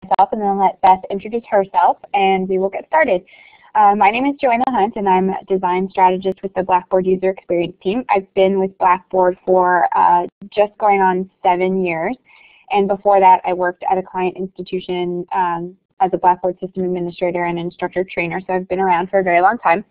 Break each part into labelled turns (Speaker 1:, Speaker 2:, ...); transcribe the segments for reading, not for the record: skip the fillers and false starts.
Speaker 1: myself and then let Beth introduce herself, and we will get started. My name is JoAnna Hunt, and I'm a design strategist with the Blackboard user experience team. I've been with Blackboard for just going on 7 years, and before that I worked at a client institution as a Blackboard system administrator and instructor trainer, so I've been around for a very long time.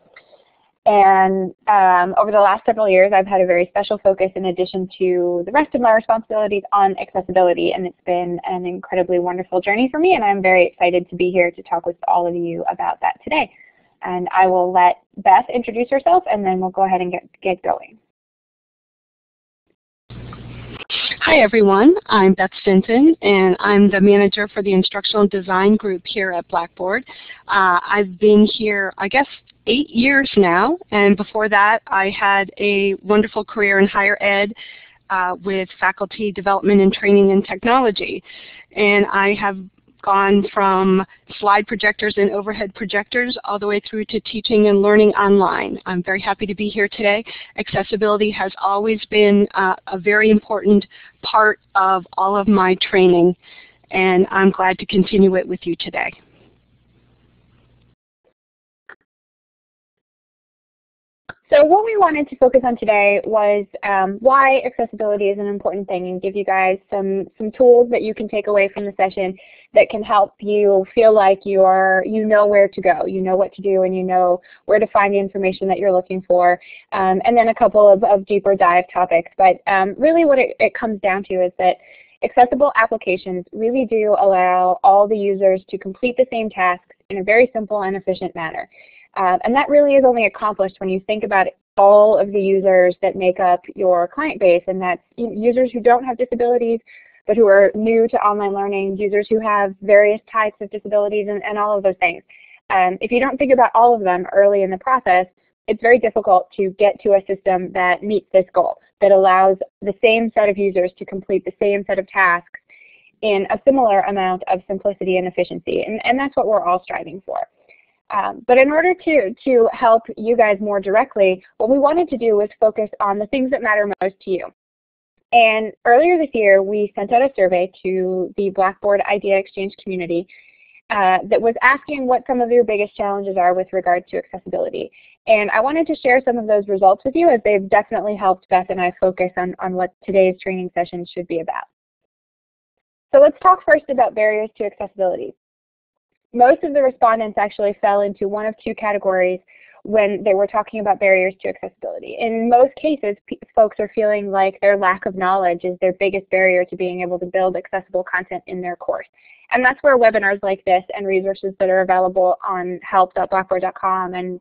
Speaker 1: And over the last several years, I've had a very special focus in addition to the rest of my responsibilities on accessibility, and it's been an incredibly wonderful journey for me, and I'm very excited to be here to talk with all of you about that today. And I will let Beth introduce herself, and then we'll go ahead and get going.
Speaker 2: Hi everyone, I'm Beth Stinson, and I'm the manager for the instructional design group here at Blackboard. I've been here, I guess, 8 years now, and before that I had a wonderful career in higher ed with faculty development and training in technology. And I have gone from slide projectors and overhead projectors all the way through to teaching and learning online. I'm very happy to be here today. Accessibility has always been a very important part of all of my training, and I'm glad to continue it with you today.
Speaker 1: So what we wanted to focus on today was why accessibility is an important thing, and give you guys some tools that you can take away from the session that can help you feel like you know where to go, you know what to do, and you know where to find the information that you're looking for, and then a couple of deeper dive topics. But really what it comes down to is that accessible applications really do allow all the users to complete the same tasks in a very simple and efficient manner. And that really is only accomplished when you think about all of the users that make up your client base, and that's users who don't have disabilities but who are new to online learning, users who have various types of disabilities, and all of those things. If you don't think about all of them early in the process, it's very difficult to get to a system that meets this goal, that allows the same set of users to complete the same set of tasks in a similar amount of simplicity and efficiency, and that's what we're all striving for. But in order to help you guys more directly, what we wanted to do was focus on the things that matter most to you. And earlier this year, we sent out a survey to the Blackboard Idea Exchange community that was asking what some of your biggest challenges are with regard to accessibility. And I wanted to share some of those results with you, as they've definitely helped Beth and I focus on what today's training session should be about. So let's talk first about barriers to accessibility. Most of the respondents actually fell into one of two categories when they were talking about barriers to accessibility. In most cases, folks are feeling like their lack of knowledge is their biggest barrier to being able to build accessible content in their course. And that's where webinars like this and resources that are available on help.blackboard.com and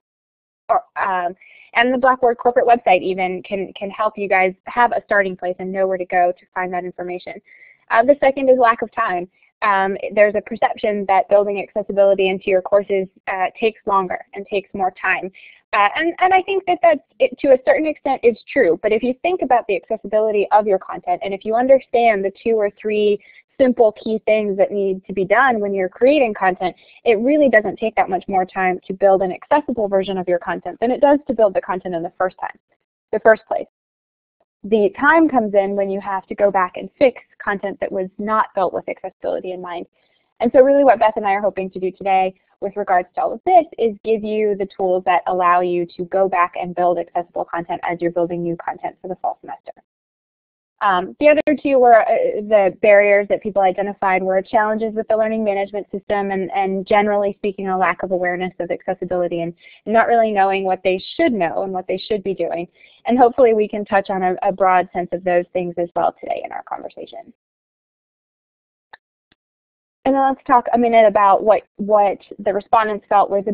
Speaker 1: the Blackboard corporate website even can help you guys have a starting place and know where to go to find that information. The second is lack of time. There's a perception that building accessibility into your courses takes longer and takes more time. And I think that to a certain extent is true, but if you think about the accessibility of your content, and if you understand the 2 or 3 simple key things that need to be done when you're creating content, it really doesn't take that much more time to build an accessible version of your content than it does to build the content in the first place. The time comes in when you have to go back and fix content that was not built with accessibility in mind. And so really what Beth and I are hoping to do today with regards to all of this is give you the tools that allow you to go back and build accessible content as you're building new content for the fall semester. The other two were the barriers that people identified were challenges with the learning management system and generally speaking a lack of awareness of accessibility and not really knowing what they should know and what they should be doing. And hopefully we can touch on a broad sense of those things as well today in our conversation. And then let's talk a minute about what the respondents felt was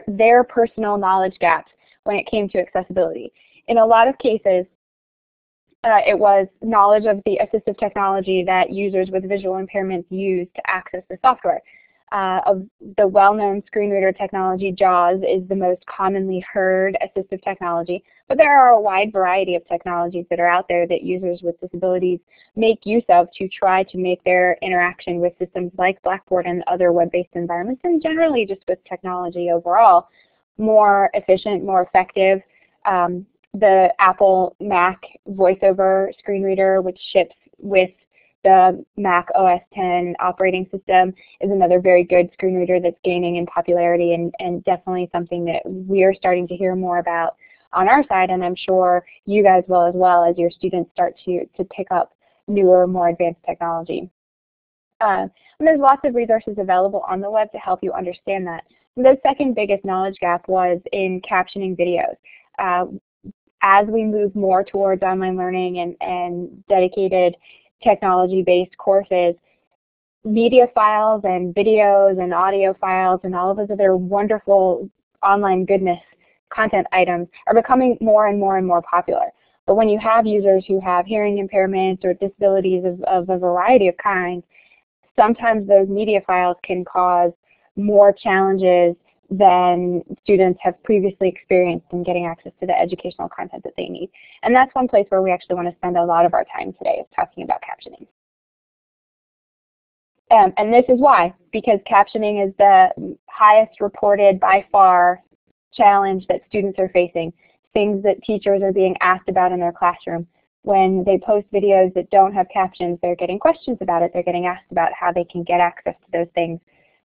Speaker 1: their personal knowledge gaps when it came to accessibility. In a lot of cases, it was knowledge of the assistive technology that users with visual impairments use to access the software. Of the well-known screen reader technology, JAWS is the most commonly heard assistive technology, but there are a wide variety of technologies that are out there that users with disabilities make use of to try to make their interaction with systems like Blackboard and other web-based environments, and generally just with technology overall, more efficient, more effective. The Apple Mac VoiceOver screen reader, which ships with the Mac OS X operating system is another very good screen reader that's gaining in popularity, and definitely something that we're starting to hear more about on our side, and I'm sure you guys will as well as your students start to pick up newer, more advanced technology. And there's lots of resources available on the web to help you understand that. The second biggest knowledge gap was in captioning videos. As we move more towards online learning and dedicated technology-based courses, media files and videos and audio files and all of those other wonderful online goodness content items are becoming more and more and more popular. But when you have users who have hearing impairments or disabilities of a variety of kinds, sometimes those media files can cause more challenges than students have previously experienced in getting access to the educational content that they need. And that's one place where we actually want to spend a lot of our time today, is talking about captioning. And this is why, because captioning is the highest reported by far challenge that students are facing, things that teachers are being asked about in their classroom. When they post videos that don't have captions, they're getting questions about it. They're getting asked about how they can get access to those things.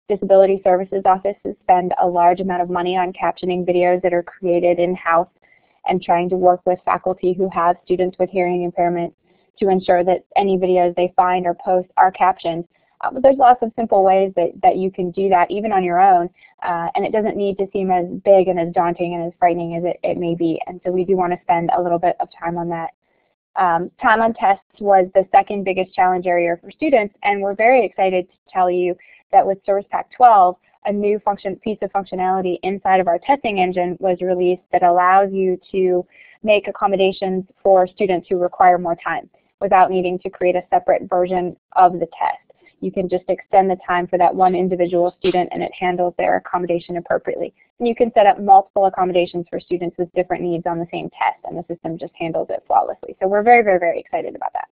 Speaker 1: Disability Services offices spend a large amount of money on captioning videos that are created in-house and trying to work with faculty who have students with hearing impairments to ensure that any videos they find or post are captioned. But there's lots of simple ways that you can do that even on your own, and it doesn't need to seem as big and as daunting and as frightening as it may be. And so we do want to spend a little bit of time on that. Time on tests was the second biggest challenge area for students, and we're very excited to tell you that with Service Pack 12, a new piece of functionality inside of our testing engine was released that allows you to make accommodations for students who require more time without needing to create a separate version of the test. You can just extend the time for that one individual student and it handles their accommodation appropriately. And you can set up multiple accommodations for students with different needs on the same test, and the system just handles it flawlessly. So we're very, very, very excited about that.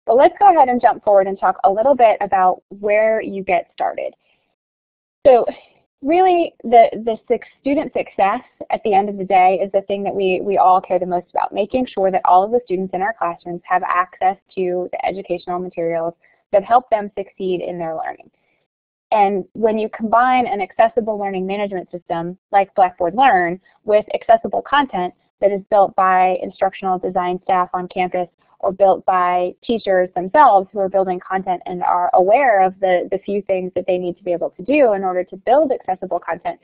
Speaker 1: But let's go ahead and jump forward and talk a little bit about where you get started. So really, the student success at the end of the day is the thing that we all care the most about, making sure that all of the students in our classrooms have access to the educational materials that help them succeed in their learning. And when you combine an accessible learning management system like Blackboard Learn with accessible content that is built by instructional design staff on campus or built by teachers themselves who are building content and are aware of the few things that they need to be able to do in order to build accessible content,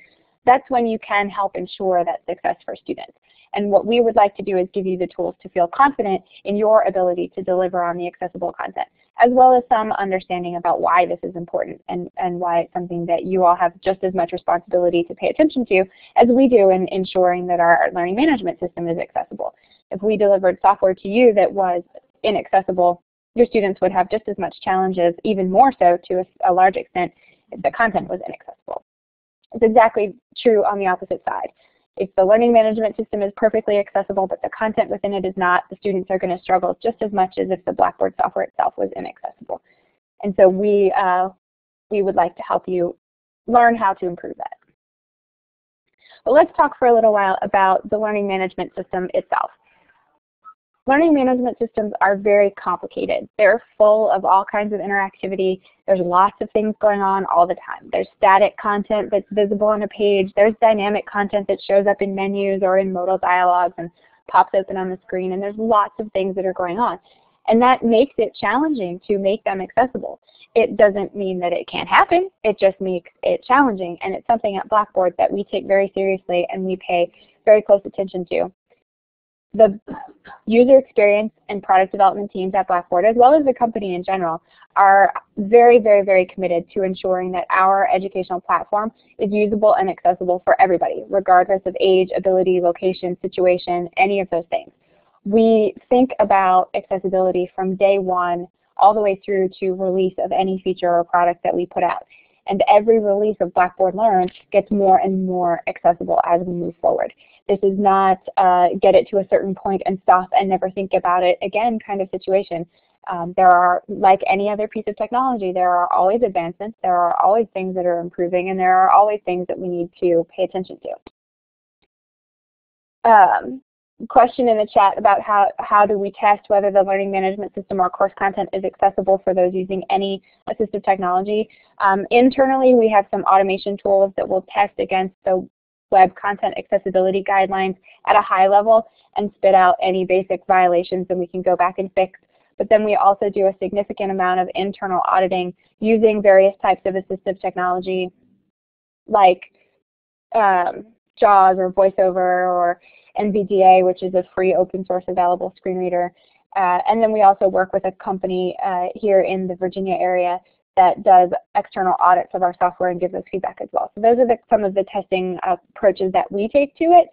Speaker 1: that's when you can help ensure that success for students. And what we would like to do is give you the tools to feel confident in your ability to deliver on the accessible content, as well as some understanding about why this is important and why it's something that you all have just as much responsibility to pay attention to as we do in ensuring that our learning management system is accessible. If we delivered software to you that was inaccessible, your students would have just as much challenges, even more so to a large extent, if the content was inaccessible. It's exactly true on the opposite side. If the learning management system is perfectly accessible but the content within it is not, the students are going to struggle just as much as if the Blackboard software itself was inaccessible. And so we would like to help you learn how to improve that. But let's talk for a little while about the learning management system itself. Learning management systems are very complicated. They're full of all kinds of interactivity. There's lots of things going on all the time. There's static content that's visible on a page. There's dynamic content that shows up in menus or in modal dialogues and pops open on the screen. And there's lots of things that are going on. And that makes it challenging to make them accessible. It doesn't mean that it can't happen. It just makes it challenging. And it's something at Blackboard that we take very seriously and we pay very close attention to. The user experience and product development teams at Blackboard, as well as the company in general, are very, very, very committed to ensuring that our educational platform is usable and accessible for everybody, regardless of age, ability, location, situation, any of those things. We think about accessibility from day one all the way through to release of any feature or product that we put out. And every release of Blackboard Learn gets more and more accessible as we move forward. This is not get it to a certain point and stop and never think about it again kind of situation. There are, like any other piece of technology, there are always advancements, there are always things that are improving, and there are always things that we need to pay attention to. question in the chat about how do we test whether the learning management system or course content is accessible for those using any assistive technology. Internally, we have some automation tools that will test against the web content accessibility guidelines at a high level and spit out any basic violations that we can go back and fix. But then we also do a significant amount of internal auditing using various types of assistive technology like JAWS or VoiceOver or NVDA, which is a free open source available screen reader. And then we also work with a company here in the Virginia area that does external audits of our software and gives us feedback as well. So those are some of the testing approaches that we take to it.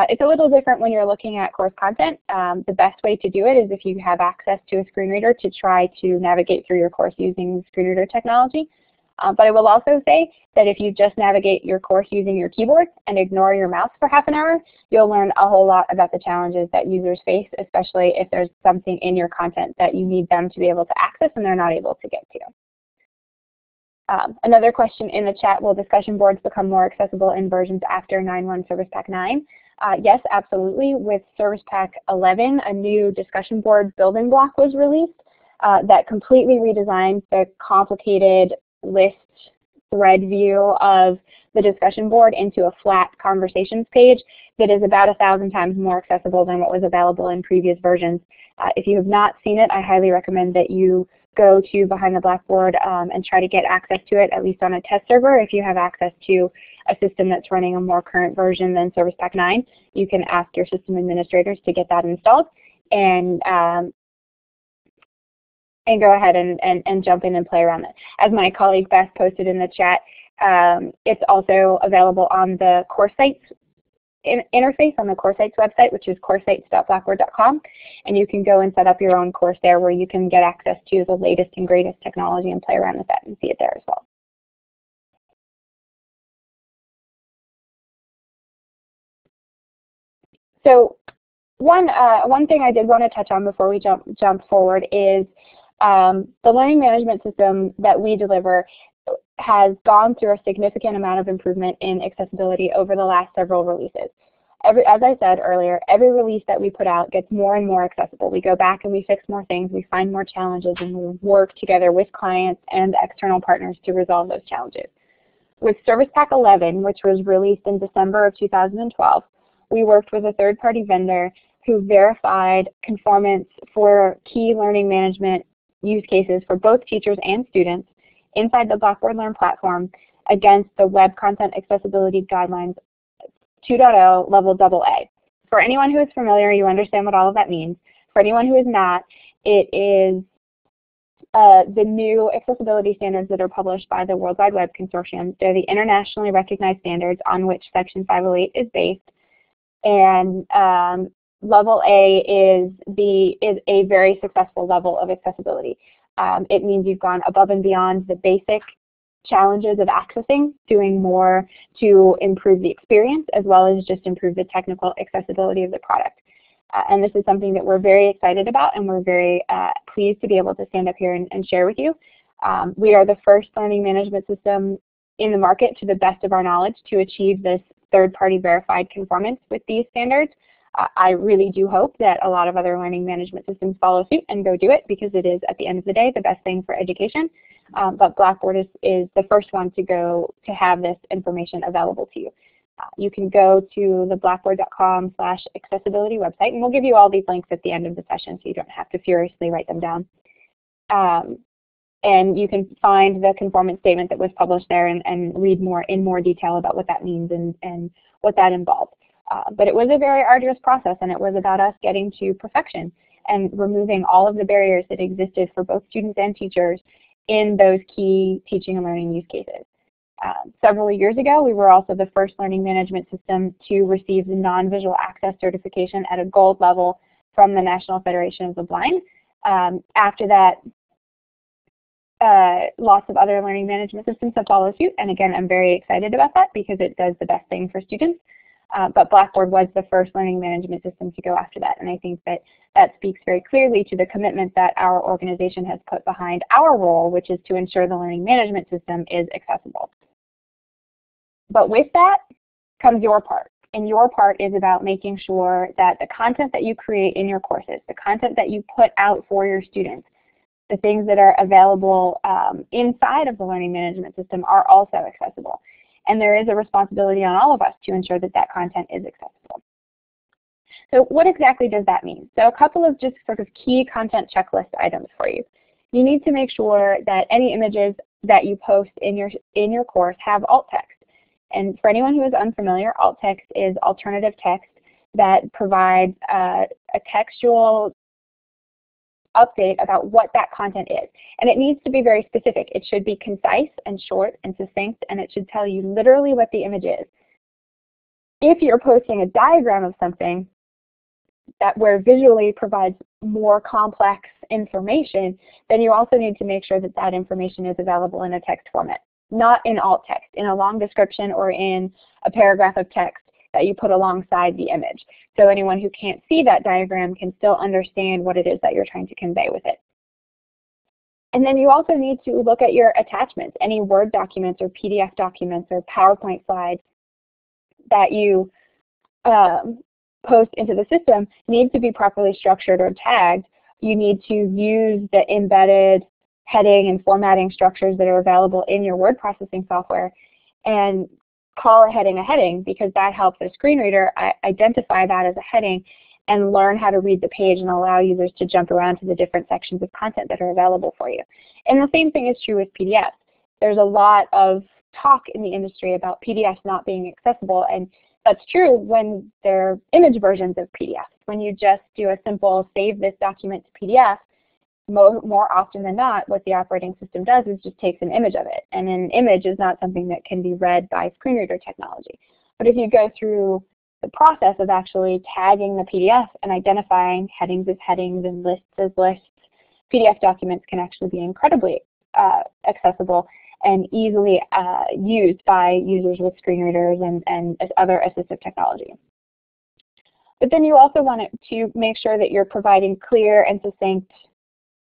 Speaker 1: It's a little different when you're looking at course content. The best way to do it is if you have access to a screen reader to try to navigate through your course using screen reader technology. But I will also say that if you just navigate your course using your keyboard and ignore your mouse for half an hour, you'll learn a whole lot about the challenges that users face, especially if there's something in your content that you need them to be able to access and they're not able to get to. Another question in the chat, will discussion boards become more accessible in versions after 9.1 Service Pack 9? Yes, absolutely. With Service Pack 11, a new discussion board building block was released that completely redesigned the complicated list thread view of the discussion board into a flat conversations page that is about 1,000 times more accessible than what was available in previous versions. If you have not seen it, I highly recommend that you go to Behind the Blackboard and try to get access to it, at least on a test server. If you have access to a system that's running a more current version than Service Pack 9, you can ask your system administrators to get that installed and go ahead and jump in and play around it. As my colleague Beth posted in the chat, it's also available on the course sites interface on the course sites website, which is coursesites.blackboard.com, and you can go and set up your own course there where you can get access to the latest and greatest technology and play around with that and see it there as well. So one thing I did want to touch on before we jump forward is the learning management system that we deliver has gone through a significant amount of improvement in accessibility over the last several releases. As I said earlier, every release that we put out gets more and more accessible. We go back and we fix more things, we find more challenges, and we work together with clients and external partners to resolve those challenges. With Service Pack 11, which was released in December of 2012, we worked with a third-party vendor who verified conformance for key learning management use cases for both teachers and students inside the Blackboard Learn platform against the Web Content Accessibility Guidelines 2.0 Level AA. For anyone who is familiar, you understand what all of that means. For anyone who is not, it is the new accessibility standards that are published by the World Wide Web Consortium. They're the internationally recognized standards on which Section 508 is based. And Level A is a very successful level of accessibility. It means you've gone above and beyond the basic challenges of accessing, doing more to improve the experience as well as just improve the technical accessibility of the product. And this is something that we're very excited about, and we're very pleased to be able to stand up here and share with you. We are the first learning management system in the market, to the best of our knowledge, to achieve this third-party verified conformance with these standards. I really do hope that a lot of other learning management systems follow suit and go do it, because it is, at the end of the day, the best thing for education. But Blackboard is the first one to have this information available to you. You can go to the blackboard.com/accessibility website, and we'll give you all these links at the end of the session so you don't have to furiously write them down. And you can find the conformance statement that was published there and read in more detail about what that means and what that involved. But it was a very arduous process, and it was about us getting to perfection and removing all of the barriers that existed for both students and teachers in those key teaching and learning use cases. Several years ago, we were also the first learning management system to receive the non-visual access certification at a gold level from the National Federation of the Blind. After that, lots of other learning management systems have followed suit, and again, I'm very excited about that because it does the best thing for students. But Blackboard was the first learning management system to go after that, and I think that speaks very clearly to the commitment that our organization has put behind our role, which is to ensure the learning management system is accessible. But with that comes your part. and your part is about making sure that the content that you create in your courses, the content that you put out for your students, the things that are available inside of the learning management system are also accessible. And there is a responsibility on all of us to ensure that that content is accessible. So what exactly does that mean? So a couple of just sort of key content checklist items for you. You need to make sure that any images that you post in your course have alt text. And for anyone who is unfamiliar, alt text is alternative text that provides a textual update about what that content is. And it needs to be very specific. It should be concise and short and succinct, and it should tell you literally what the image is. If you're posting a diagram of something where visually provides more complex information, then you also need to make sure that that information is available in a text format, not in alt text, in a long description or in a paragraph of text that you put alongside the image. So anyone who can't see that diagram can still understand what it is that you're trying to convey with it. And then you also need to look at your attachments, any Word documents or PDF documents or PowerPoint slides that you post into the system need to be properly structured or tagged. You need to use the embedded heading and formatting structures that are available in your word processing software and call a heading because that helps a screen reader identify that as a heading and learn how to read the page and allow users to jump around to the different sections of content that are available for you. And the same thing is true with PDFs. There's a lot of talk in the industry about PDFs not being accessible, and that's true when they're image versions of PDFs. When you just do a simple save this document to PDF, more often than not, what the operating system does is just takes an image of it. And an image is not something that can be read by screen reader technology. But if you go through the process of actually tagging the PDF and identifying headings as headings and lists as lists, PDF documents can actually be incredibly accessible and easily used by users with screen readers and other assistive technology. But then you also want to make sure that you're providing clear and succinct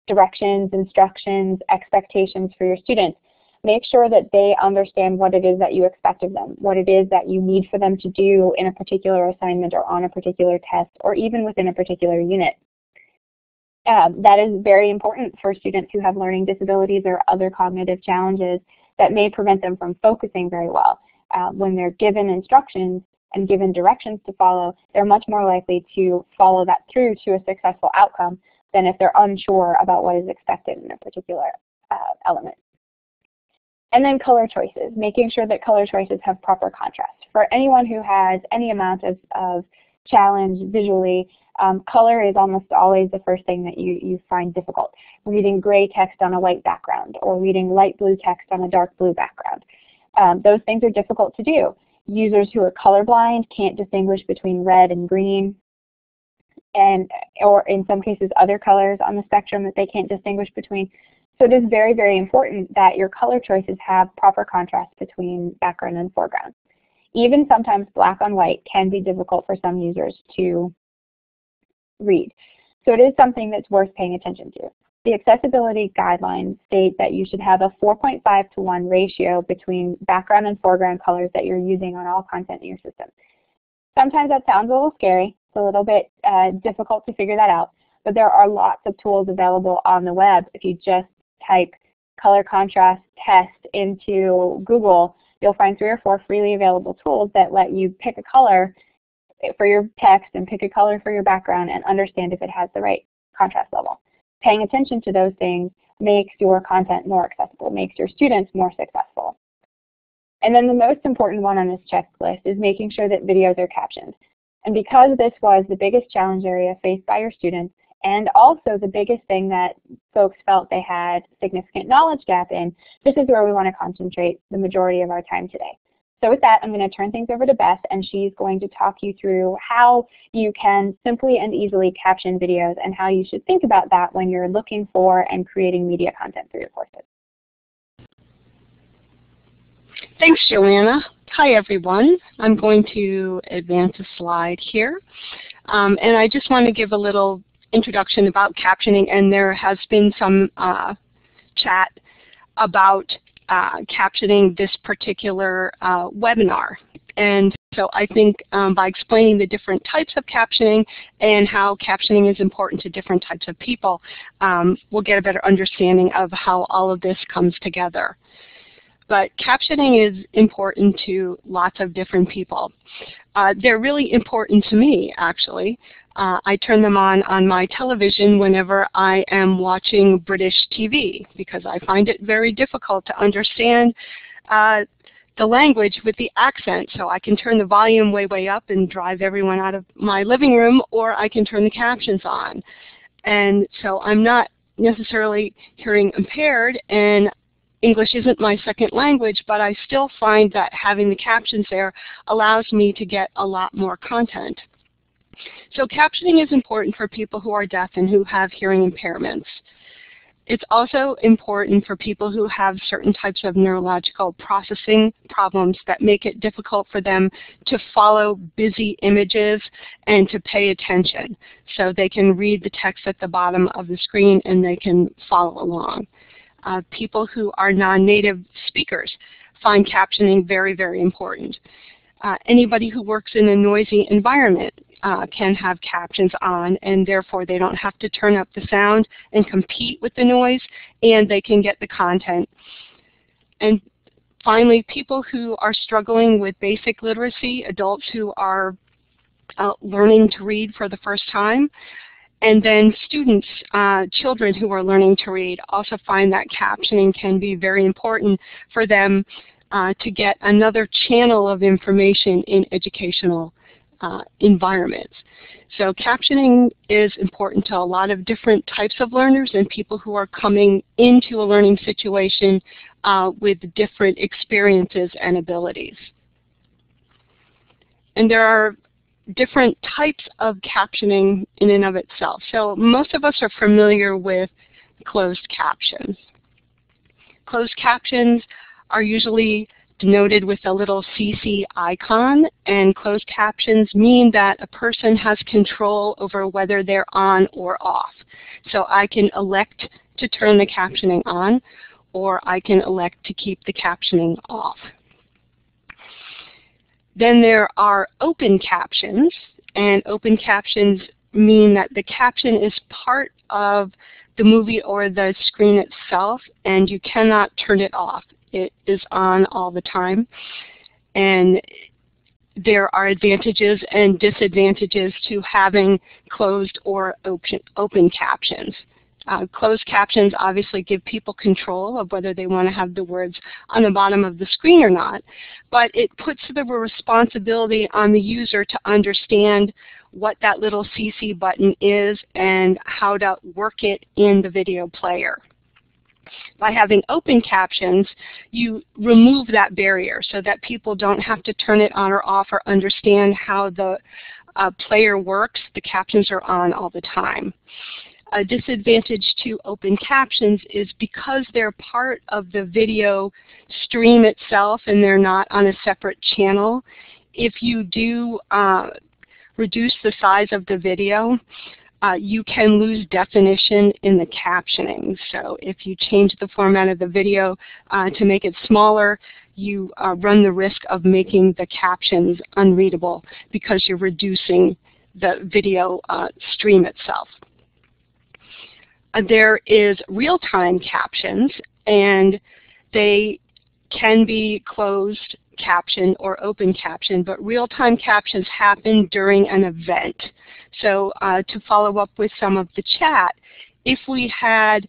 Speaker 1: directions, instructions, expectations for your students. Make sure that they understand what it is that you expect of them, what it is that you need for them to do in a particular assignment or on a particular test or even within a particular unit. That is very important for students who have learning disabilities or other cognitive challenges that may prevent them from focusing very well. When they're given instructions and given directions to follow, they're much more likely to follow that through to a successful outcome than if they're unsure about what is expected in a particular element. And then color choices, making sure that color choices have proper contrast. For anyone who has any amount of challenge visually, color is almost always the first thing that you find difficult. Reading gray text on a white background or reading light blue text on a dark blue background. Those things are difficult to do. Users who are colorblind can't distinguish between red and green, or in some cases other colors on the spectrum that they can't distinguish between. So it is very, very important that your color choices have proper contrast between background and foreground. Even sometimes black on white can be difficult for some users to read. So it is something that's worth paying attention to. The accessibility guidelines state that you should have a 4.5 to 1 ratio between background and foreground colors that you're using on all content in your system. Sometimes that sounds a little scary. It's a little bit difficult to figure that out, but there are lots of tools available on the web. If you just type color contrast test into Google, you'll find 3 or 4 freely available tools that let you pick a color for your text and pick a color for your background and understand if it has the right contrast level. Paying attention to those things makes your content more accessible, makes your students more successful. And then the most important one on this checklist is making sure that videos are captioned. And because this was the biggest challenge area faced by your students, and also the biggest thing that folks felt they had significant knowledge gap in, this is where we want to concentrate the majority of our time today. So with that, I'm going to turn things over to Beth, and she's going to talk you through how you can simply and easily caption videos and how you should think about that when you're looking for and creating media content for your courses.
Speaker 2: Thanks, JoAnna. Hi, everyone. I'm going to advance a slide here. And I just want to give a little introduction about captioning, and there has been some chat about captioning this particular webinar. And So I think by explaining the different types of captioning and how captioning is important to different types of people, we'll get a better understanding of how all of this comes together. But captioning is important to lots of different people. They're really important to me, actually. I turn them on my television whenever I am watching British TV because I find it very difficult to understand the language with the accent. So I can turn the volume way, way up and drive everyone out of my living room, or I can turn the captions on. And so I'm not necessarily hearing impaired, and English isn't my second language, but I still find that having the captions there allows me to get a lot more content. So captioning is important for people who are deaf and who have hearing impairments. It's also important for people who have certain types of neurological processing problems that make it difficult for them to follow busy images and to pay attention. So they can read the text at the bottom of the screen and they can follow along. People who are non-native speakers find captioning very, very important. Anybody who works in a noisy environment can have captions on, and therefore they don't have to turn up the sound and compete with the noise, and they can get the content. And finally, people who are struggling with basic literacy, adults who are learning to read for the first time, and then students, children who are learning to read, also find that captioning can be very important for them to get another channel of information in educational environments. So captioning is important to a lot of different types of learners and people who are coming into a learning situation with different experiences and abilities. And there are different types of captioning in and of itself. So most of us are familiar with closed captions. Closed captions are usually denoted with a little CC icon, and closed captions mean that a person has control over whether they're on or off. So I can elect to turn the captioning on, or I can elect to keep the captioning off. Then there are open captions, and open captions mean that the caption is part of the movie or the screen itself, and you cannot turn it off. It is on all the time. And there are advantages and disadvantages to having closed or open captions. Closed captions obviously give people control of whether they want to have the words on the bottom of the screen or not, but it puts the responsibility on the user to understand what that little CC button is and how to work it in the video player. By having open captions, you remove that barrier so that people don't have to turn it on or off or understand how the player works. The captions are on all the time. A disadvantage to open captions is because they're part of the video stream itself and they're not on a separate channel. If you do reduce the size of the video, you can lose definition in the captioning. So if you change the format of the video to make it smaller, you run the risk of making the captions unreadable because you're reducing the video stream itself. There is real-time captions, and they can be closed caption or open caption, but real-time captions happen during an event. So to follow up with some of the chat, if we had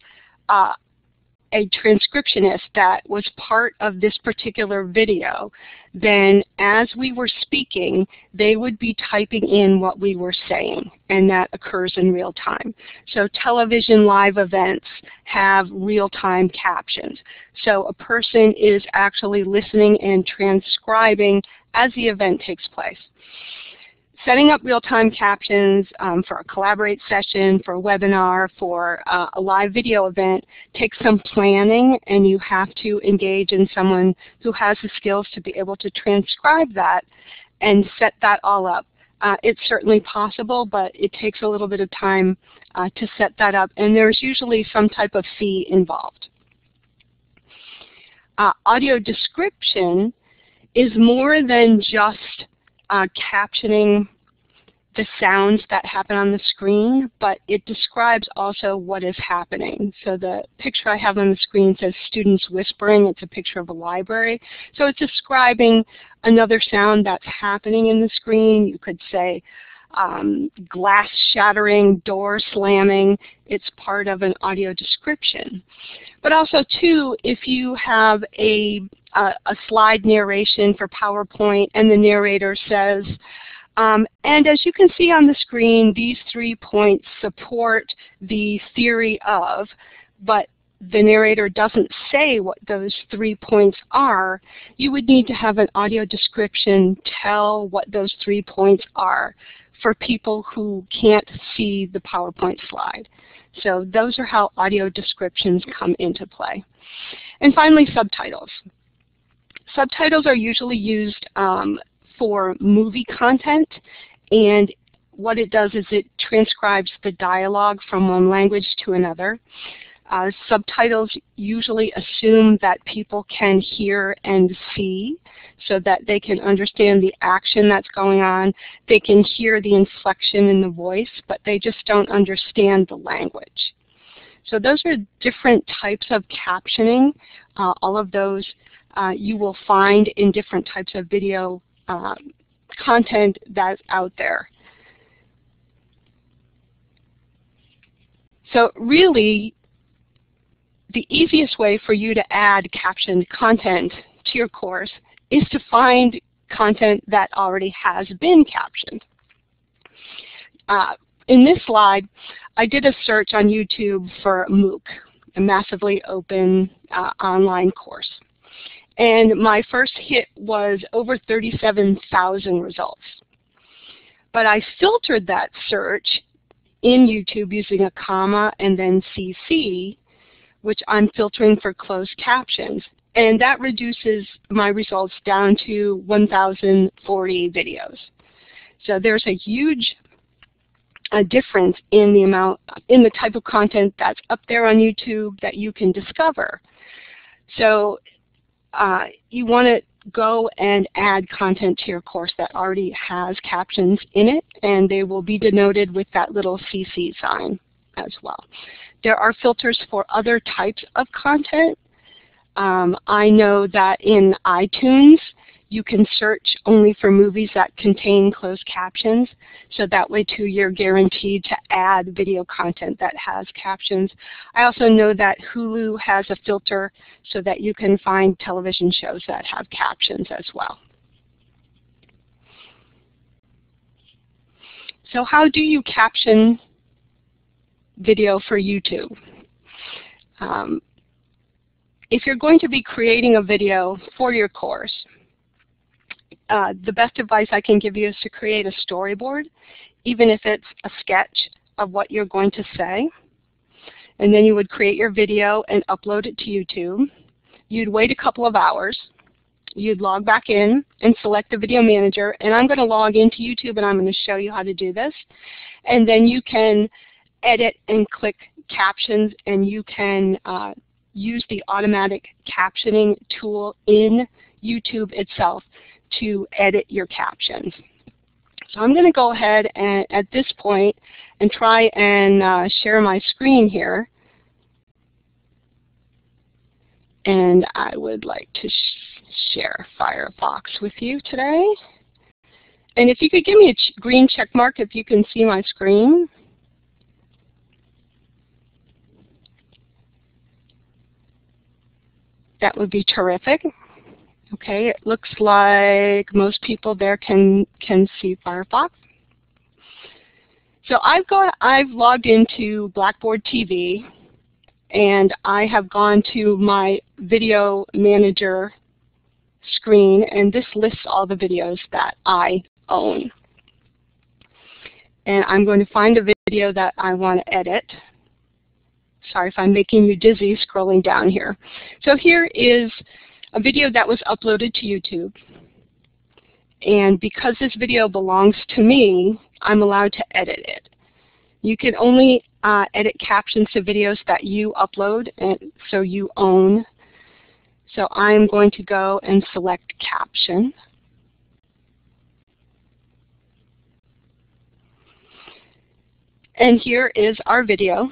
Speaker 2: a transcriptionist that was part of this particular video, then as we were speaking, they would be typing in what we were saying, and that occurs in real time. So television live events have real-time captions. So a person is actually listening and transcribing as the event takes place. Setting up real-time captions for a Collaborate session, for a webinar, for a live video event takes some planning, and you have to engage in someone who has the skills to be able to transcribe that and set that all up. It's certainly possible, but it takes a little bit of time to set that up, and there's usually some type of fee involved. Audio description is more than just captioning the sounds that happen on the screen, but it describes also what is happening. So the picture I have on the screen says students whispering. It's a picture of a library. So it's describing another sound that's happening in the screen. You could say glass shattering, door slamming. It's part of an audio description. But also, too, if you have a slide narration for PowerPoint and the narrator says, and as you can see on the screen, these 3 points support the theory of, but the narrator doesn't say what those 3 points are, you would need to have an audio description tell what those 3 points are for people who can't see the PowerPoint slide. So those are how audio descriptions come into play. And finally, subtitles. Subtitles are usually used for movie content, and what it does is it transcribes the dialogue from one language to another. Subtitles usually assume that people can hear and see so that they can understand the action that's going on. They can hear the inflection in the voice, but they just don't understand the language. So those are different types of captioning. All of those you will find in different types of video content that's out there. So really, the easiest way for you to add captioned content to your course is to find content that already has been captioned. In this slide, I did a search on YouTube for MOOC, a massively open online course. And my first hit was over 37,000 results. But I filtered that search in YouTube using a comma and then CC, which I'm filtering for closed captions. And that reduces my results down to 1,040 videos. So there's a huge difference in the type of content that's up there on YouTube that you can discover. So you want to go and add content to your course that already has captions in it, and they will be denoted with that little CC sign as well. There are filters for other types of content. I know that in iTunes, you can search only for movies that contain closed captions, so that way too you're guaranteed to add video content that has captions. I also know that Hulu has a filter so that you can find television shows that have captions as well. So how do you caption video for YouTube? If you're going to be creating a video for your course, the best advice I can give you is to create a storyboard, even if it's a sketch of what you're going to say. And then you would create your video and upload it to YouTube. You'd wait a couple of hours. You'd log back in and select the video manager. And I'm going to log into YouTube and I'm going to show you how to do this. And then you can edit and click captions, and you can use the automatic captioning tool in YouTube itself to edit your captions. So I'm going to go ahead and at this point and try and share my screen here. And I would like to share Firefox with you today. And if you could give me a green check mark if you can see my screen. That would be terrific. Okay, it looks like most people there can see Firefox. So I've logged into Blackboard TV, and I have gone to my video manager screen, and this lists all the videos that I own. And I'm going to find a video that I want to edit. Sorry if I'm making you dizzy scrolling down here. So here is a video that was uploaded to YouTube. And because this video belongs to me, I'm allowed to edit it. You can only edit captions to videos that you upload, and so you own. So I'm going to go and select caption. And here is our video.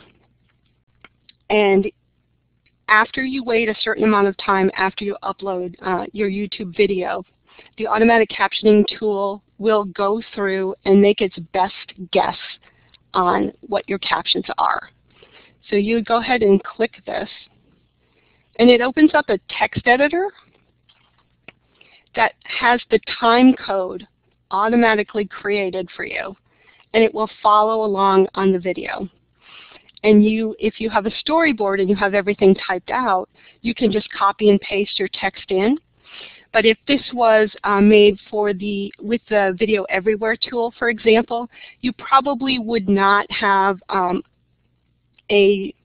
Speaker 2: And after you wait a certain amount of time after you upload your YouTube video, the automatic captioning tool will go through and make its best guess on what your captions are. So you would go ahead and click this, and it opens up a text editor that has the time code automatically created for you, and it will follow along on the video. And if you have a storyboard and you have everything typed out, you can just copy and paste your text in. But if this was made with the Video Everywhere tool, for example, you probably would not have a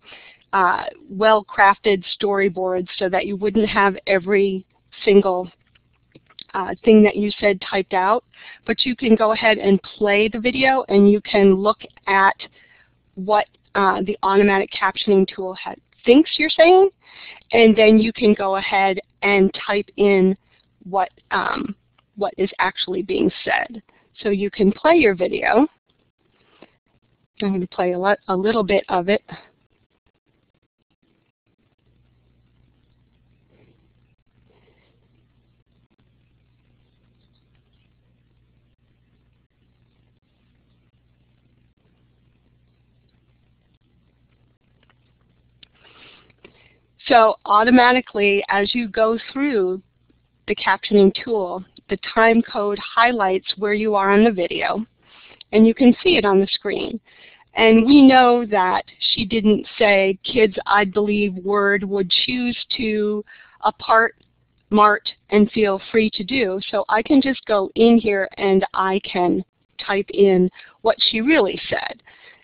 Speaker 2: well-crafted storyboard so that you wouldn't have every single thing that you said typed out. But you can go ahead and play the video, and you can look at what the automatic captioning tool thinks you're saying, and then you can go ahead and type in what is actually being said. So you can play your video. I'm going to play a little bit of it. So automatically, as you go through the captioning tool, the time code highlights where you are on the video, and you can see it on the screen. And we know that she didn't say, kids, I believe Word would choose to apart, mart, and feel free to do. So I can just go in here and I can type in what she really said.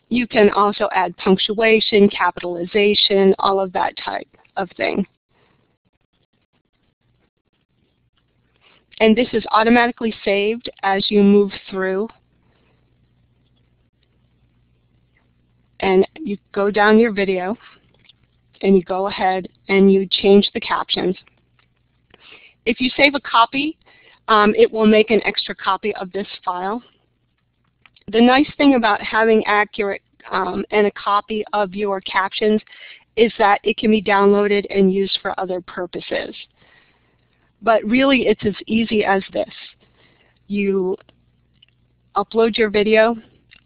Speaker 2: You can also add punctuation, capitalization, all of that type of thing. And this is automatically saved as you move through. And you go down your video, and you go ahead and you change the captions. If you save a copy, it will make an extra copy of this file. The nice thing about having accurate and a copy of your captions is that it can be downloaded and used for other purposes. But really, it's as easy as this. You upload your video,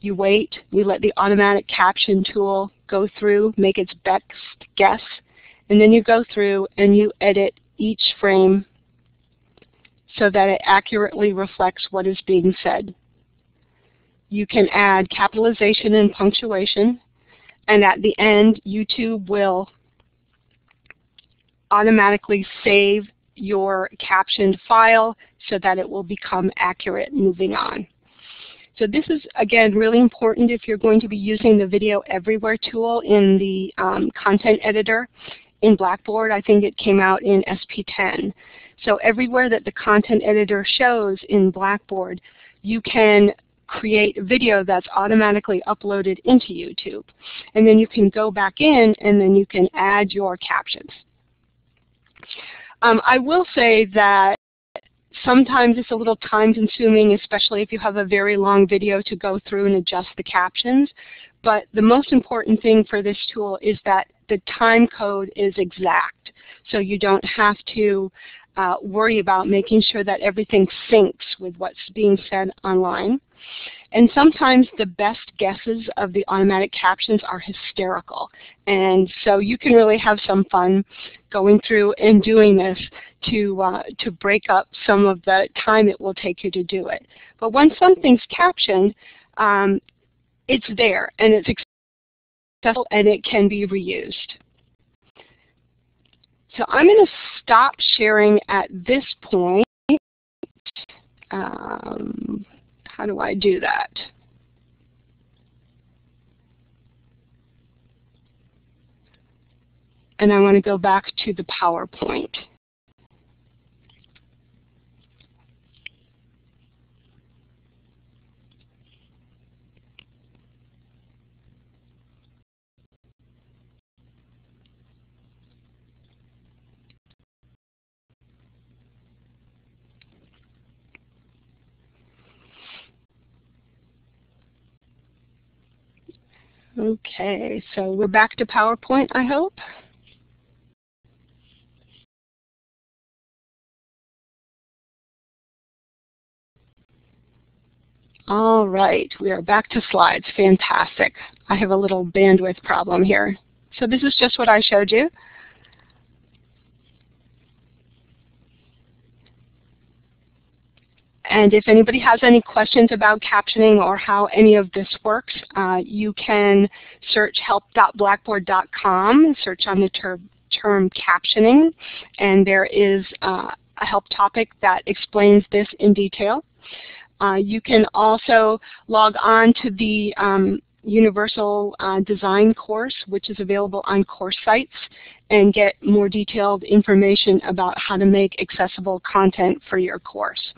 Speaker 2: you wait, you let the automatic caption tool go through, make its best guess, and then you go through and you edit each frame so that it accurately reflects what is being said. You can add capitalization and punctuation, and at the end, YouTube will automatically save your captioned file so that it will become accurate moving on. So this is, again, really important if you're going to be using the Video Everywhere tool in the content editor in Blackboard. I think it came out in SP10. So everywhere that the content editor shows in Blackboard, you can create a video that's automatically uploaded into YouTube. And then you can go back in and then you can add your captions. I will say that sometimes it's a little time consuming, especially if you have a very long video to go through and adjust the captions. But the most important thing for this tool is that the time code is exact. So you don't have to worry about making sure that everything syncs with what's being said online. And sometimes the best guesses of the automatic captions are hysterical. And so you can really have some fun going through and doing this to break up some of the time it will take you to do it. But when something's captioned, it's there and it's accessible and it can be reused. So I'm going to stop sharing at this point. How do I do that? And I want to go back to the PowerPoint. Okay, so we're back to PowerPoint, I hope. All right, we are back to slides. Fantastic. I have a little bandwidth problem here. So this is just what I showed you. And if anybody has any questions about captioning or how any of this works, you can search help.blackboard.com, search on the term captioning, and there is a help topic that explains this in detail. You can also log on to the Universal Design course, which is available on course sites, and get more detailed information about how to make accessible content for your course.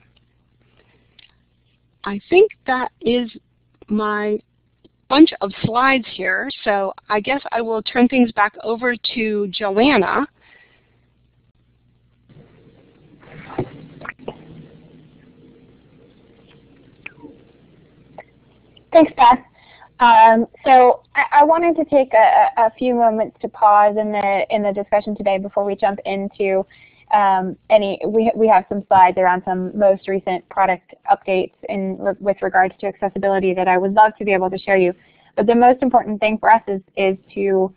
Speaker 2: I think that is my bunch of slides here, so I guess I will turn things back over to JoAnna.
Speaker 1: Thanks, Beth. So I wanted to take a few moments to pause in the discussion today before we jump into we have some slides around some most recent product updates with regards to accessibility that I would love to be able to share you. But the most important thing for us is to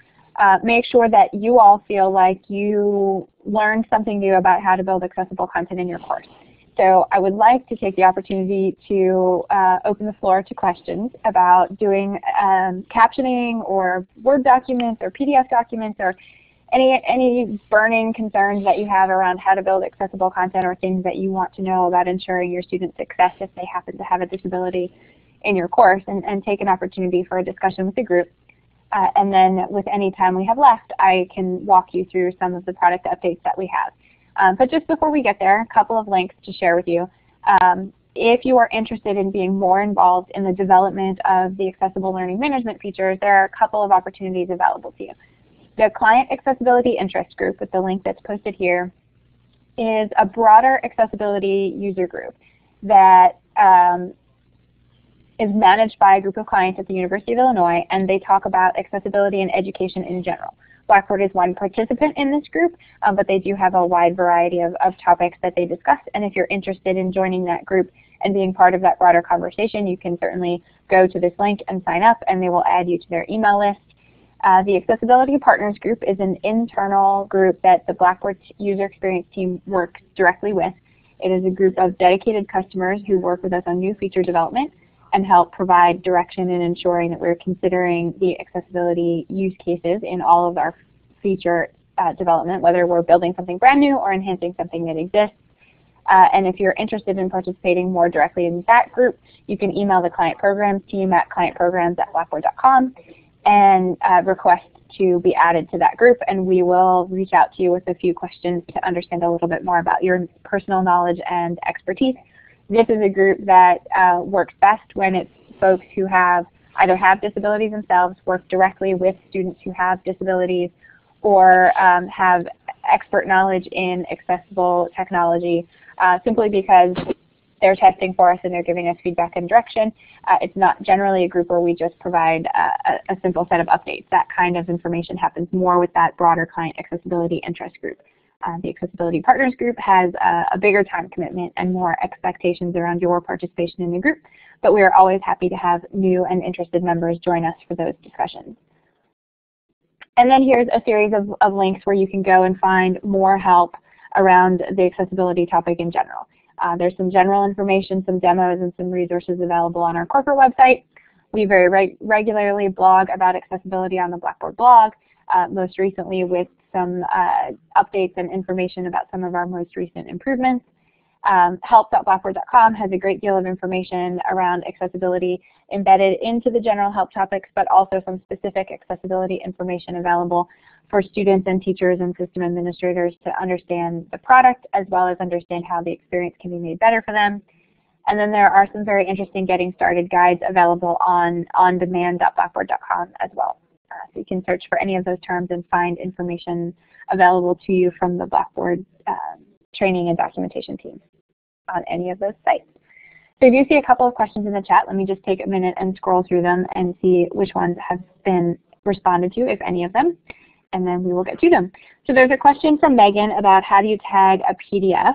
Speaker 1: make sure that you all feel like you learned something new about how to build accessible content in your course. So I would like to take the opportunity to open the floor to questions about doing captioning or Word documents or PDF documents or any burning concerns that you have around how to build accessible content or things that you want to know about ensuring your students' success if they happen to have a disability in your course, and take an opportunity for a discussion with the group. And then with any time we have left, I can walk you through some of the product updates that we have. But just before we get there, a couple of links to share with you. If you are interested in being more involved in the development of the accessible learning management features, there are a couple of opportunities available to you. The Client Accessibility Interest Group, with the link that's posted here, is a broader accessibility user group that is managed by a group of clients at the University of Illinois, and they talk about accessibility and education in general. Blackboard is one participant in this group, but they do have a wide variety of topics that they discuss, and if you're interested in joining that group and being part of that broader conversation, you can certainly go to this link and sign up, and they will add you to their email list. The Accessibility Partners Group is an internal group that the Blackboard user experience team works directly with. It is a group of dedicated customers who work with us on new feature development and help provide direction in ensuring that we're considering the accessibility use cases in all of our feature development, whether we're building something brand new or enhancing something that exists. And if you're interested in participating more directly in that group, you can email the Client Programs team at clientprograms@blackboard.com and request to be added to that group, and we will reach out to you with a few questions to understand a little bit more about your personal knowledge and expertise. This is a group that works best when it's folks who either have disabilities themselves, work directly with students who have disabilities, or have expert knowledge in accessible technology, simply because they're testing for us and they're giving us feedback and direction. It's not generally a group where we just provide a simple set of updates. That kind of information happens more with that broader client accessibility interest group. The Accessibility Partners Group has a bigger time commitment and more expectations around your participation in the group, but we are always happy to have new and interested members join us for those discussions. And then here's a series of links where you can go and find more help around the accessibility topic in general. There's some general information, some demos, and some resources available on our corporate website. We very regularly blog about accessibility on the Blackboard blog, most recently with some updates and information about some of our most recent improvements. Help.blackboard.com has a great deal of information around accessibility embedded into the general help topics, but also some specific accessibility information available for students and teachers and system administrators to understand the product as well as understand how the experience can be made better for them. And then there are some very interesting getting started guides available on ondemand.blackboard.com as well. So you can search for any of those terms and find information available to you from the Blackboard training and documentation team on any of those sites. So I do see a couple of questions in the chat. Let me just take a minute and scroll through them and see which ones have been responded to, if any of them, and then we will get to them. So there's a question from Megan about how do you tag a PDF.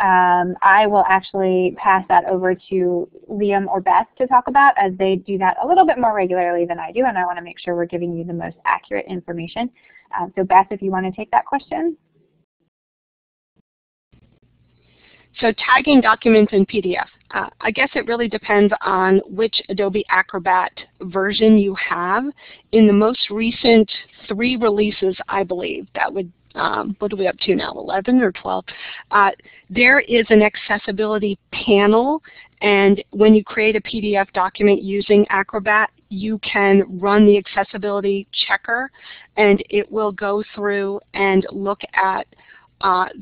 Speaker 1: I will actually pass that over to Liam or Beth to talk about, as they do that a little bit more regularly than I do, and I want to make sure we're giving you the most accurate information. So Beth, if you want to take that question.
Speaker 2: So tagging documents in PDF. I guess it really depends on which Adobe Acrobat version you have. In the most recent 3 releases, I believe, that would, what are we up to now, 11 or 12? There is an accessibility panel, and when you create a PDF document using Acrobat, you can run the accessibility checker, and it will go through and look at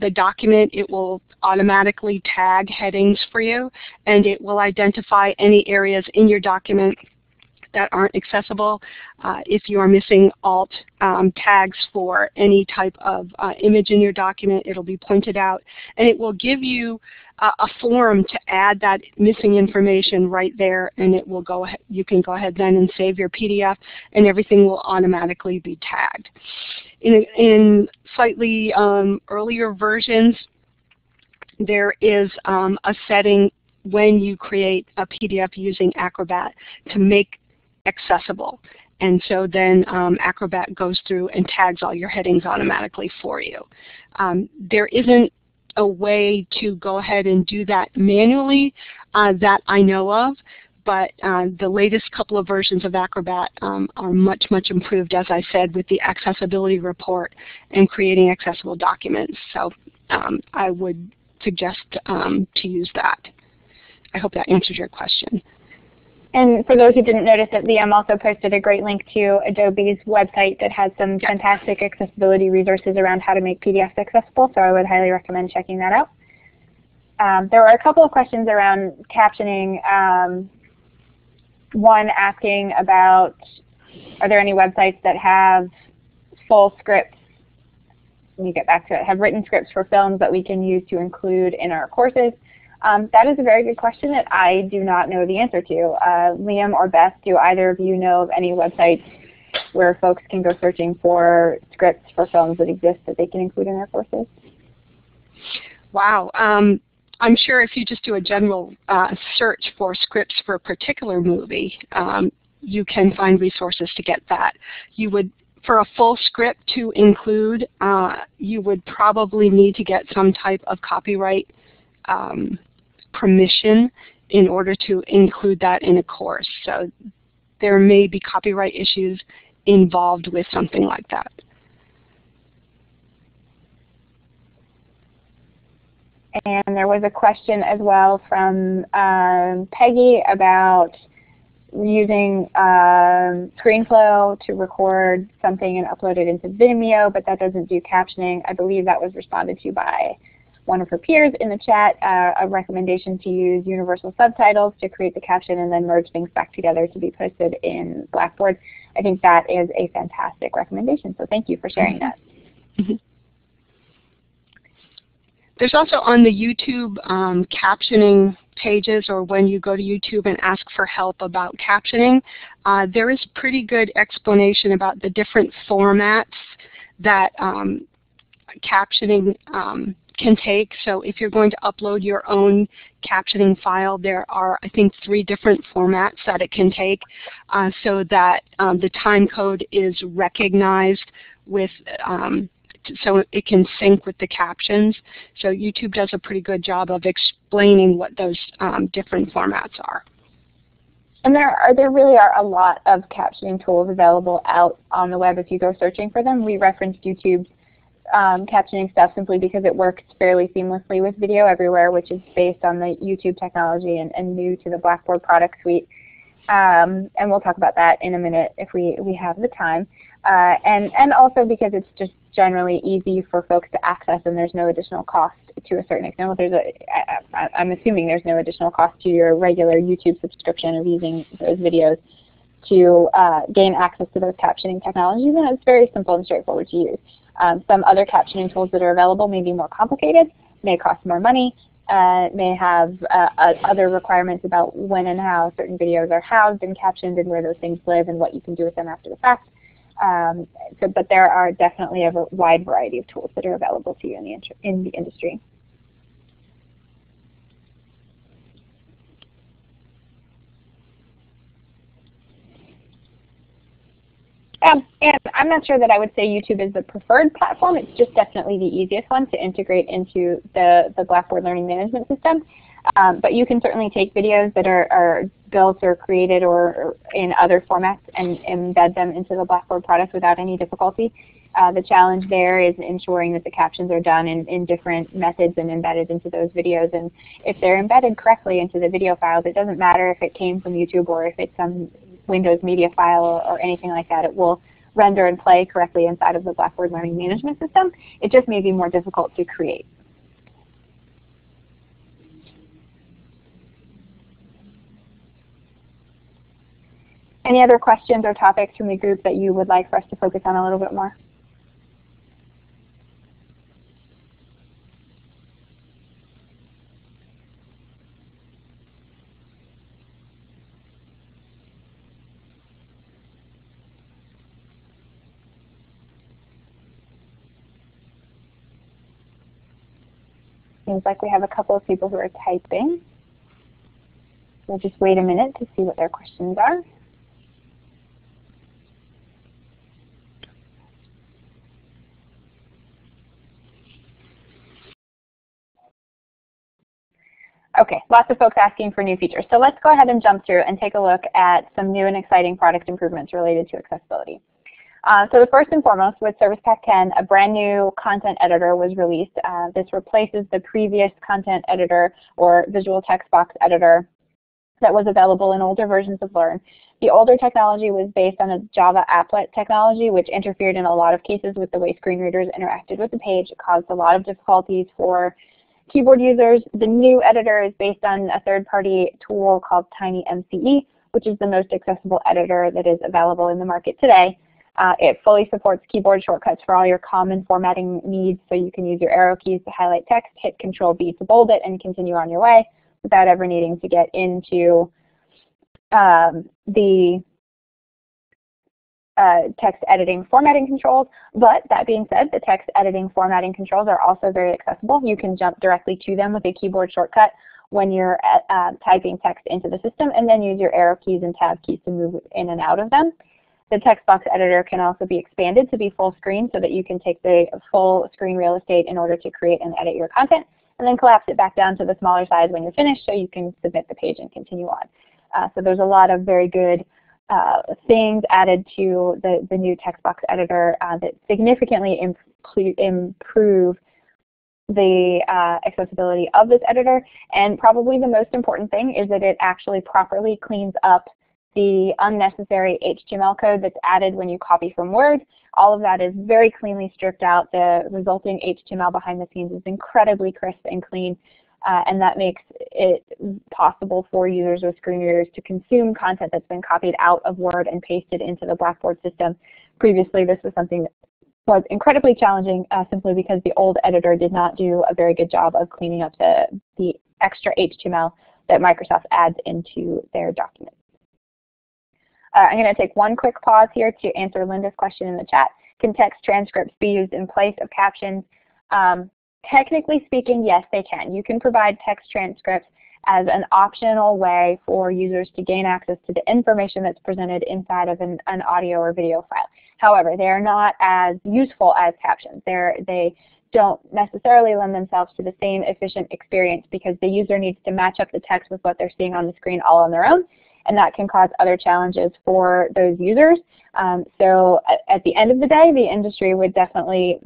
Speaker 2: the document. It will automatically tag headings for you, and it will identify any areas in your document that aren't accessible. If you are missing alt tags for any type of image in your document, it'll be pointed out, and it will give you a form to add that missing information right there, and it will go ahead. You can go ahead then and save your PDF, and everything will automatically be tagged. In slightly earlier versions, there is a setting when you create a PDF using Acrobat to make accessible. And so then Acrobat goes through and tags all your headings automatically for you. There isn't a way to go ahead and do that manually that I know of, but the latest couple of versions of Acrobat are much, much improved, as I said, with the accessibility report and creating accessible documents. So I would suggest to use that. I hope that answers your question.
Speaker 1: And for those who didn't notice it, Liam also posted a great link to Adobe's website that has some fantastic accessibility resources around how to make PDFs accessible, so I would highly recommend checking that out. There were a couple of questions around captioning. One asking about, are there any websites that have full scripts, let me get back to it, have written scripts for films that we can use to include in our courses? That is a very good question that I do not know the answer to. Liam or Beth, do either of you know of any websites where folks can go searching for scripts for films that exist that they can include in their courses?
Speaker 2: Wow. I'm sure if you just do a general search for scripts for a particular movie, you can find resources to get that. You would, for a full script to include, you would probably need to get some type of copyright permission in order to include that in a course. So there may be copyright issues involved with something like that.
Speaker 1: And there was a question as well from Peggy about using ScreenFlow to record something and upload it into Vimeo, but that doesn't do captioning. I believe that was responded to by one of her peers in the chat, a recommendation to use universal subtitles to create the caption and then merge things back together to be posted in Blackboard. I think that is a fantastic recommendation, so thank you for sharing that.
Speaker 2: Mm-hmm. There's also on the YouTube captioning pages, or when you go to YouTube and ask for help about captioning, there is pretty good explanation about the different formats that captioning can take. So if you're going to upload your own captioning file, there are, I think, 3 different formats that it can take so that the time code is recognized with so it can sync with the captions. So YouTube does a pretty good job of explaining what those different formats are.
Speaker 1: And there really are a lot of captioning tools available out on the web if you go searching for them. We referenced YouTube's captioning stuff simply because it works fairly seamlessly with video everywhere, which is based on the YouTube technology and new to the Blackboard product suite. And we'll talk about that in a minute if we have the time. And also because it's just generally easy for folks to access, and there's no additional cost to a certain extent. I'm assuming there's no additional cost to your regular YouTube subscription of using those videos to gain access to those captioning technologies, and it's very simple and straightforward to use. Some other captioning tools that are available may be more complicated, may cost more money, may have other requirements about when and how certain videos are housed and captioned and where those things live and what you can do with them after the fact. But there are definitely a wide variety of tools that are available to you in the industry. And I'm not sure that I would say YouTube is the preferred platform. It's just definitely the easiest one to integrate into the Blackboard Learning Management System. But you can certainly take videos that are built or created or in other formats and embed them into the Blackboard product without any difficulty. The challenge there is ensuring that the captions are done in different methods and embedded into those videos. And if they're embedded correctly into the video files, it doesn't matter if it came from YouTube or if it's some Windows media file or anything like that. It will render and play correctly inside of the Blackboard Learning Management System. It just may be more difficult to create. Any other questions or topics from the group that you would like for us to focus on a little bit more? Seems like we have a couple of people who are typing. We'll just wait a minute to see what their questions are. Okay, lots of folks asking for new features. So let's go ahead and jump through and take a look at some new and exciting product improvements related to accessibility. So the first and foremost, with Service Pack 10, a brand new content editor was released. This replaces the previous content editor or visual text box editor that was available in older versions of Learn. The older technology was based on a Java applet technology, which interfered in a lot of cases with the way screen readers interacted with the page. It caused a lot of difficulties for keyboard users. The new editor is based on a third-party tool called TinyMCE, which is the most accessible editor that is available in the market today. It fully supports keyboard shortcuts for all your common formatting needs, so you can use your arrow keys to highlight text, hit Control-B to bold it, and continue on your way without ever needing to get into the text editing formatting controls. But that being said, the text editing formatting controls are also very accessible. You can jump directly to them with a keyboard shortcut when you're typing text into the system, and then use your arrow keys and tab keys to move in and out of them. The text box editor can also be expanded to be full screen so that you can take the full screen real estate in order to create and edit your content, and then collapse it back down to the smaller size when you're finished so you can submit the page and continue on. So there's a lot of very good things added to the new text box editor that significantly improve the accessibility of this editor. And probably the most important thing is that it actually properly cleans up the unnecessary HTML code that's added when you copy from Word. All of that is very cleanly stripped out. The resulting HTML behind the scenes is incredibly crisp and clean, and that makes it possible for users with screen readers to consume content that's been copied out of Word and pasted into the Blackboard system. Previously, this was something that was incredibly challenging simply because the old editor did not do a very good job of cleaning up the extra HTML that Microsoft adds into their documents. I'm going to take one quick pause here to answer Linda's question in the chat. Can text transcripts be used in place of captions? Technically speaking, yes, they can. You can provide text transcripts as an optional way for users to gain access to the information that's presented inside of an audio or video file. However, they are not as useful as captions. They don't necessarily lend themselves to the same efficient experience because the user needs to match up the text with what they're seeing on the screen all on their own, and that can cause other challenges for those users. So at the end of the day, the industry would definitely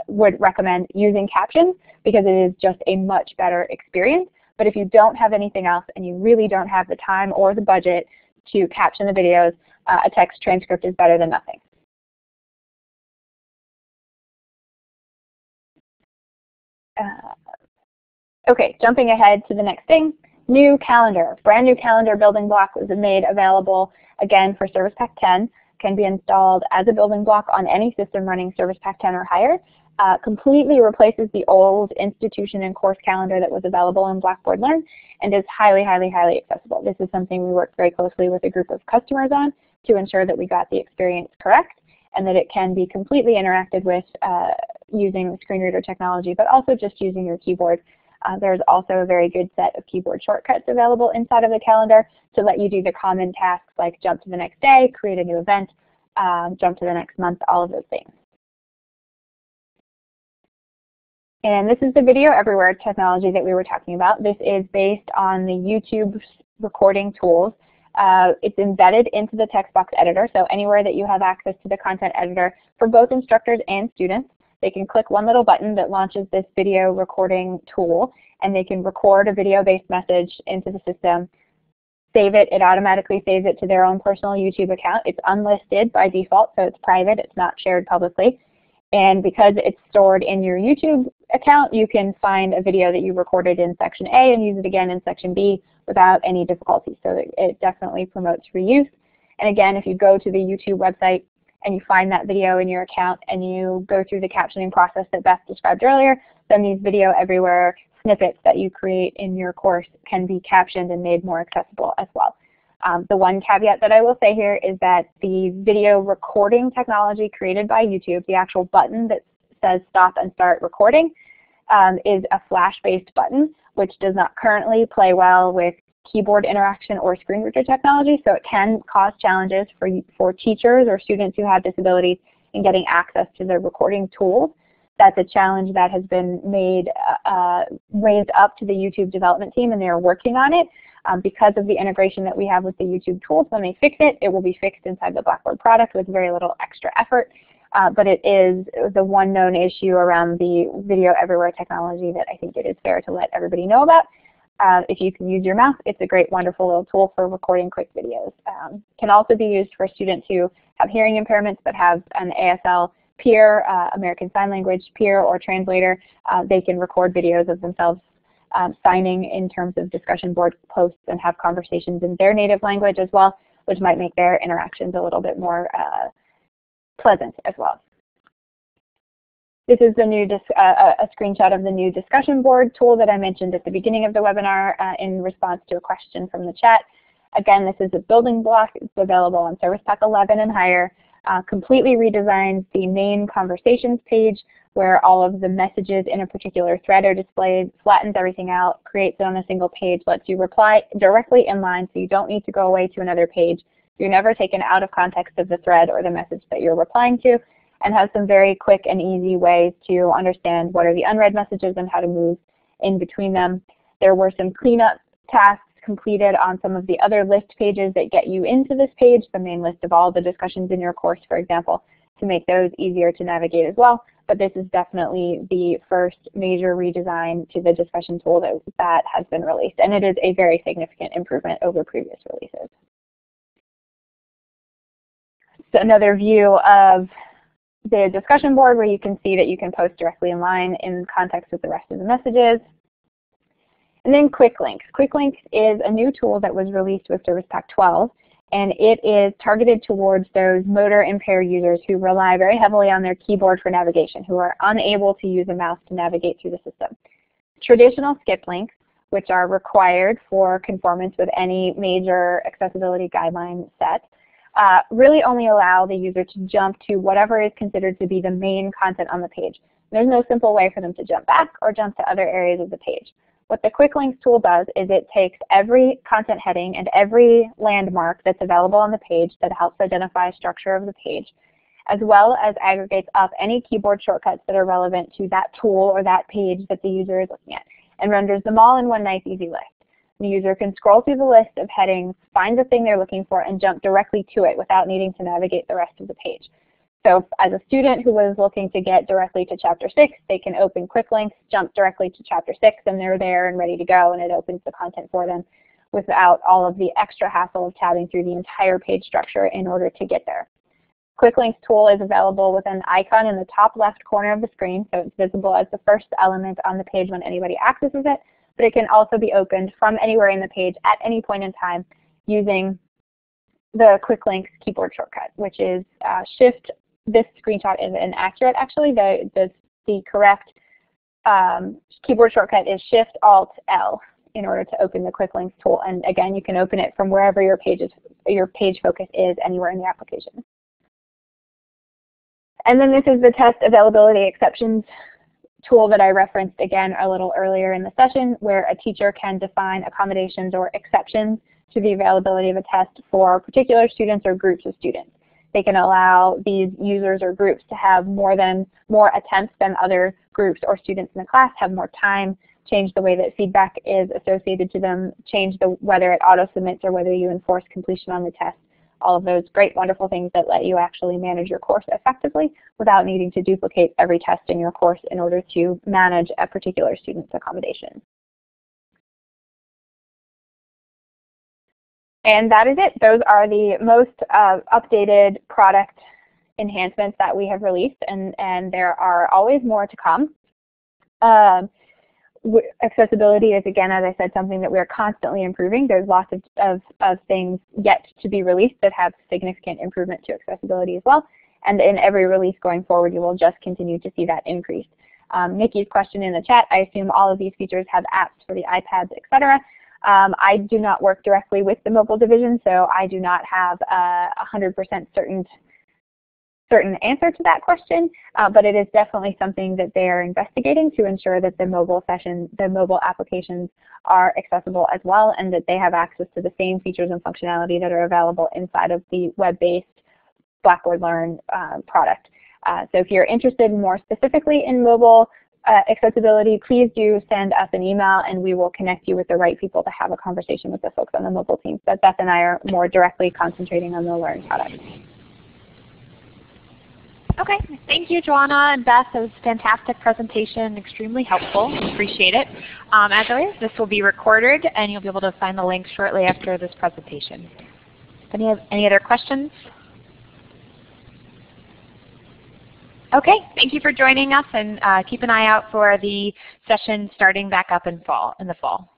Speaker 1: would recommend using captions because it is just a much better experience. But if you don't have anything else and you really don't have the time or the budget to caption the videos, a text transcript is better than nothing. Okay, jumping ahead to the next thing. New calendar. Brand new calendar building block was made available again for Service Pack 10. Can be installed as a building block on any system running Service Pack 10 or higher. completely replaces the old institution and course calendar that was available in Blackboard Learn, and is highly, highly, highly accessible. This is something we worked very closely with a group of customers on to ensure that we got the experience correct and that it can be completely interacted with using screen reader technology, but also just using your keyboard. There's also a very good set of keyboard shortcuts available inside of the calendar to let you do the common tasks like jump to the next day, create a new event, jump to the next month, all of those things. And this is the video everywhere technology that we were talking about. This is based on the YouTube recording tools. It's embedded into the text box editor, so anywhere that you have access to the content editor for both instructors and students, they can click one little button that launches this video recording tool, and they can record a video-based message into the system, save it. It automatically saves it to their own personal YouTube account. It's unlisted by default, so it's private. It's not shared publicly. And because it's stored in your YouTube account, you can find a video that you recorded in section A and use it again in section B without any difficulty. So it definitely promotes reuse. And again, if you go to the YouTube website and you find that video in your account and you go through the captioning process that Beth described earlier, then these video everywhere snippets that you create in your course can be captioned and made more accessible as well. The one caveat that I will say here is that the video recording technology created by YouTube, the actual button that says stop and start recording, is a flash-based button, which does not currently play well with keyboard interaction or screen reader technology, so it can cause challenges for teachers or students who have disabilities in getting access to the recording tools. That's a challenge that has been raised up to the YouTube development team, and they're working on it. Because of the integration that we have with the YouTube tools, when they fix it, it will be fixed inside the Blackboard product with very little extra effort. But it is the one known issue around the video everywhere technology that I think it is fair to let everybody know about. If you can use your mouse, it's a great, wonderful little tool for recording quick videos. Can also be used for students who have hearing impairments but have an ASL peer, American Sign Language peer or translator. They can record videos of themselves signing in terms of discussion board posts and have conversations in their native language as well, which might make their interactions a little bit more pleasant as well. This is the new a screenshot of the new discussion board tool that I mentioned at the beginning of the webinar in response to a question from the chat. Again, this is a building block. It's available on Service Pack 11 and higher. Completely redesigns the main conversations page where all of the messages in a particular thread are displayed, flattens everything out, creates it on a single page, lets you reply directly in line so you don't need to go away to another page. You're never taken out of context of the thread or the message that you're replying to, and has some very quick and easy ways to understand what are the unread messages and how to move in between them. There were some cleanup tasks completed on some of the other list pages that get you into this page, the main list of all the discussions in your course, for example, to make those easier to navigate as well. But this is definitely the first major redesign to the discussion tool that has been released, and it is a very significant improvement over previous releases. So another view of the discussion board where you can see that you can post directly in line in context with the rest of the messages. And then Quick Links. Quick Links is a new tool that was released with Service Pack 12, and it is targeted towards those motor impaired users who rely very heavily on their keyboard for navigation, who are unable to use a mouse to navigate through the system. Traditional skip links, which are required for conformance with any major accessibility guideline set, really only allow the user to jump to whatever is considered to be the main content on the page. There's no simple way for them to jump back or jump to other areas of the page. What the Quick Links tool does is it takes every content heading and every landmark that's available on the page that helps identify structure of the page, as well as aggregates up any keyboard shortcuts that are relevant to that tool or that page that the user is looking at, and renders them all in one nice, easy list. The user can scroll through the list of headings, find the thing they're looking for, and jump directly to it without needing to navigate the rest of the page. So as a student who was looking to get directly to Chapter 6, they can open Quick Links, jump directly to Chapter 6, and they're there and ready to go, and it opens the content for them without all of the extra hassle of tabbing through the entire page structure in order to get there. Quick Links tool is available with an icon in the top left corner of the screen, so it's visible as the first element on the page when anybody accesses it, but it can also be opened from anywhere in the page at any point in time using the Quick Links keyboard shortcut, which is Shift. This screenshot is inaccurate, actually. The the correct keyboard shortcut is Shift-Alt-L in order to open the Quick Links tool. And again, you can open it from wherever your page focus is anywhere in the application. And then this is the test availability exceptions tool that I referenced again a little earlier in the session, where a teacher can define accommodations or exceptions to the availability of a test for particular students or groups of students. They can allow these users or groups to have more attempts than other groups or students in the class, have more time, change the way that feedback is associated to them, change whether it auto-submits or whether you enforce completion on the test. All of those great, wonderful things that let you actually manage your course effectively without needing to duplicate every test in your course in order to manage a particular student's accommodation. And that is it. Those are the most updated product enhancements that we have released, and there are always more to come. Accessibility is, again, as I said, something that we're constantly improving. There's lots of things yet to be released that have significant improvement to accessibility as well. And in every release going forward, you will just continue to see that increase. Nikki's question in the chat, I assume all of these features have apps for the iPads, etc. I do not work directly with the mobile division, so I do not have a 100% certain answer to that question, but it is definitely something that they are investigating to ensure that the mobile applications are accessible as well, and that they have access to the same features and functionality that are available inside of the web-based Blackboard Learn product. So if you're interested more specifically in mobile accessibility, please do send us an email and we will connect you with the right people to have a conversation with the folks on the mobile team. But Beth and I are more directly concentrating on the Learn product.
Speaker 3: Okay, thank you, JoAnna and Beth. It was a fantastic presentation, extremely helpful. Appreciate it. As always, this will be recorded, and you'll be able to find the link shortly after this presentation. Any other questions? Okay, thank you for joining us, and keep an eye out for the session starting back up in the fall.